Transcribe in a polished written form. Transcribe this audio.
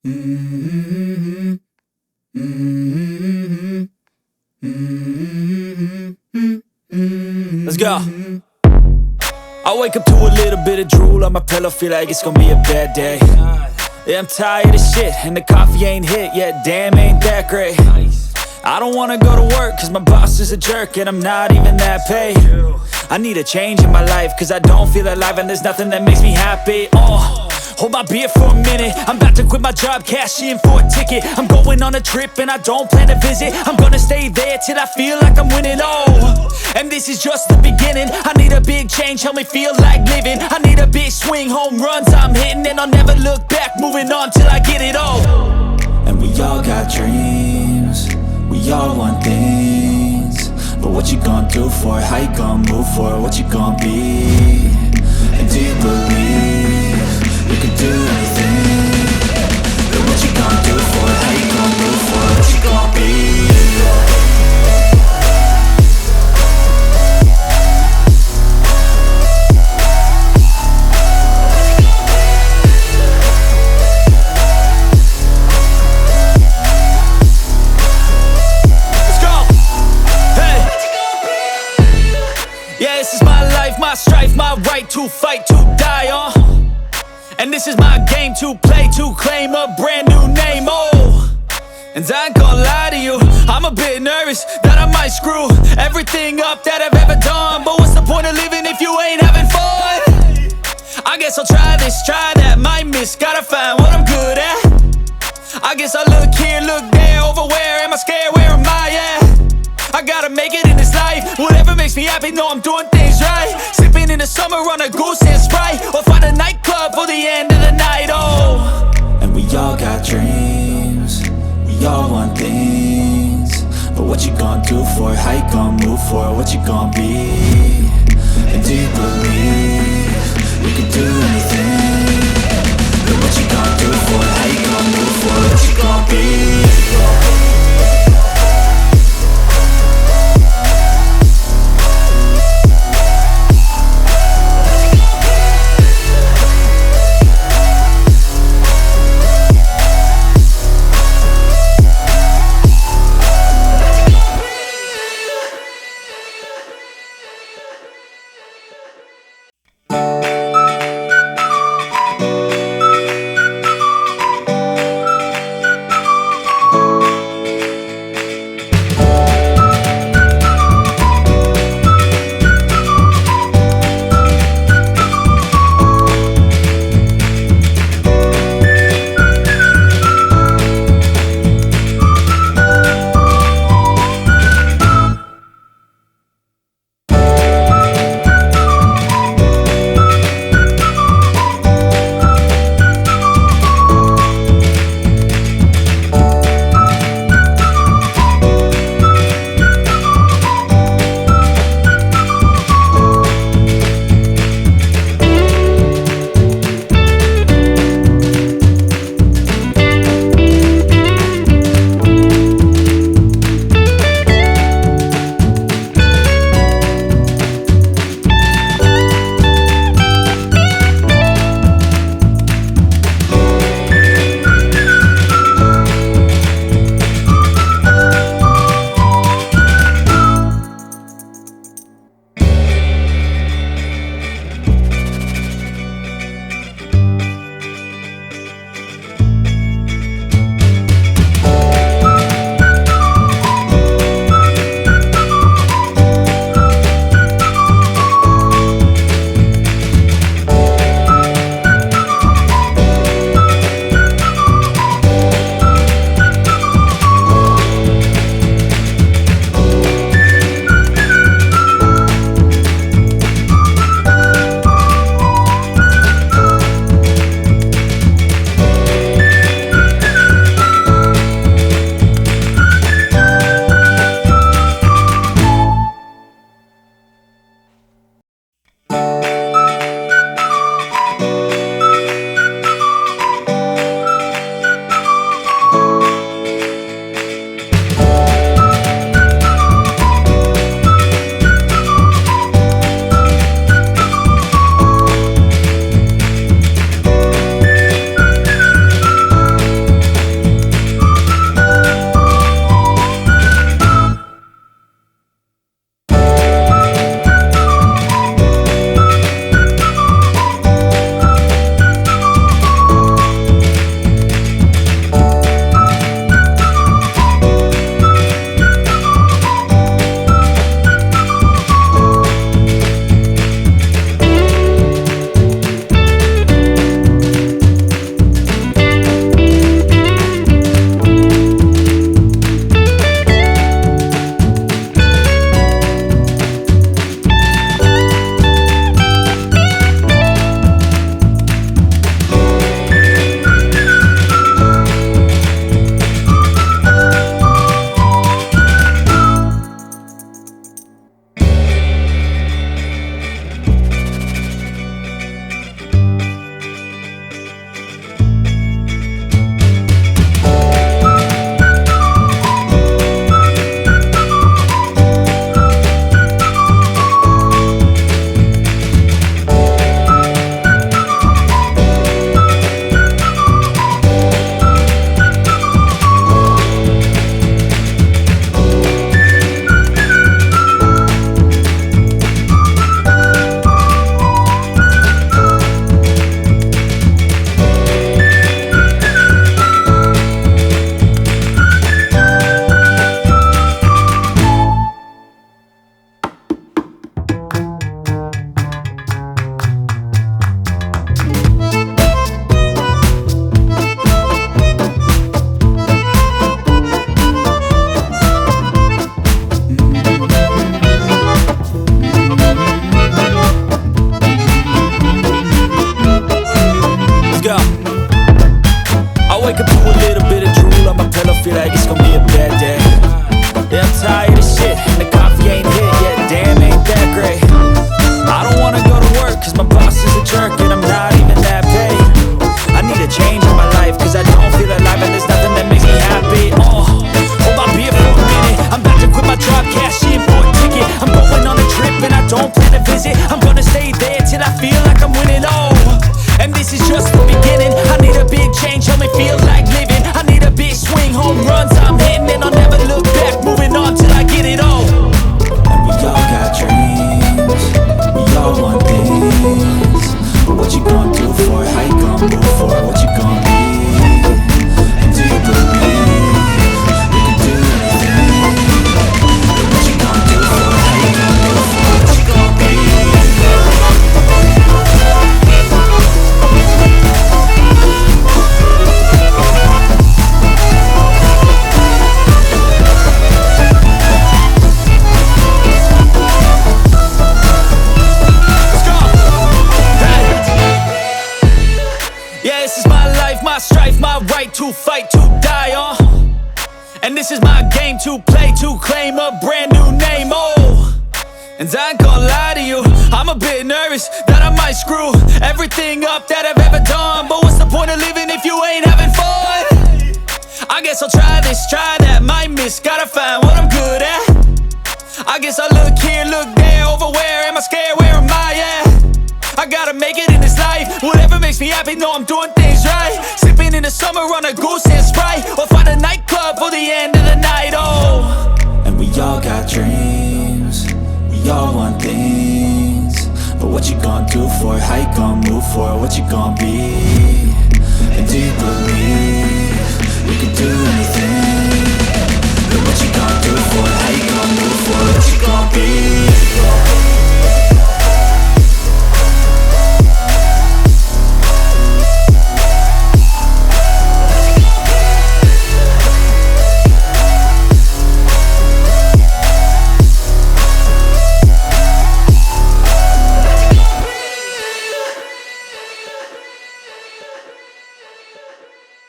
Mm-hmm. Mm-hmm. Mm-hmm. Let's go. I wake up to a little bit of drool on my pillow, feel like it's gonna be a bad day. Yeah, I'm tired of shit, and the coffee ain't hit yet, damn, ain't that great. I don't wanna go to work, cause my boss is a jerk, and I'm not even that paid. I need a change in my life, cause I don't feel alive, and there's nothing that makes me happy. Hold my beer for a minute, I'm about to quit my job, cash in for a ticket. I'm going on a trip and I don't plan to visit. I'm gonna stay there till I feel like I'm winning, and this is just the beginning. I need a big change, help me feel like living. I need a big swing, home runs I'm hitting, and I'll never look back, moving on till I get it all. And we all got dreams, we all want things, but what you gonna do for it? How you gonna move for it? What you gonna be? And do you believe you can do anything? But what you gonna do for it? How you gonna move for it? What you gonna be? My strife, my right to fight, to die on. And this is my game to play, to claim a brand new name, And I ain't gonna lie to you, I'm a bit nervous that I might screw everything up that I've ever done. But what's the point of living if you ain't having fun? I guess I'll try this, try that, might miss, gotta find what I'm good at. I guess I look here, look there, over where am I scared, where am I at? I gotta make it in this life, whatever makes me happy, know I'm doing things right. Sipping in the summer on a goose and Sprite, or find a nightclub for the end of the night, And we all got dreams, we all want things, but what you gonna do for it? How you gonna move for it? What you gonna be? And do you believe you can do anything? But what you gonna do for it? How you gonna move for it? What you gonna be? wake up to a little bit of drool on my pillow, feel like it's gonna be a bad day. Yeah, I'm tired of shit, and the coffee ain't hit yet, damn, ain't that great. I don't wanna go to work, cause my boss is a jerk, and I'm not even that paid. I need a change in my life, cause I don't feel alive, and there's nothing that makes me happy. Hold my beer for a minute, I'm about to quit my job, cash in for a ticket. I'm going on a trip, and I don't plan to visit. I'm gonna stay there till I feel like I'm winning, and this is just the beginning. I need a big change, help me feel like living. I need a big swing, home runs I'm hitting, and I'll never look back, moving on till I get it all. And we all got dreams, we all want things, but what you gonna do for it? How you gonna move for it? What you gonna be? And do you believe you can do anything? What you gonna do for it? How you gonna move for it? What you gonna be? My strife, my right to fight, to die on. And this is my game to play, to claim a brand new name, And I ain't gonna lie to you, I'm a bit nervous that I might screw everything up that I've ever done. But what's the point of living if you ain't having fun? I guess I'll try this, try that, might miss, gotta find what I'm good at. I guess I'll look here, look there, over where am I scared, where am I at? I gotta make it in this life, whatever makes me happy, know I'm doing things right. Sipping in the summer on a goose and Sprite, or find a nightclub for the end of the night, And we all got dreams, we all want things, but what you gonna do for it? How you gonna move for it? What you gonna be? And do you believe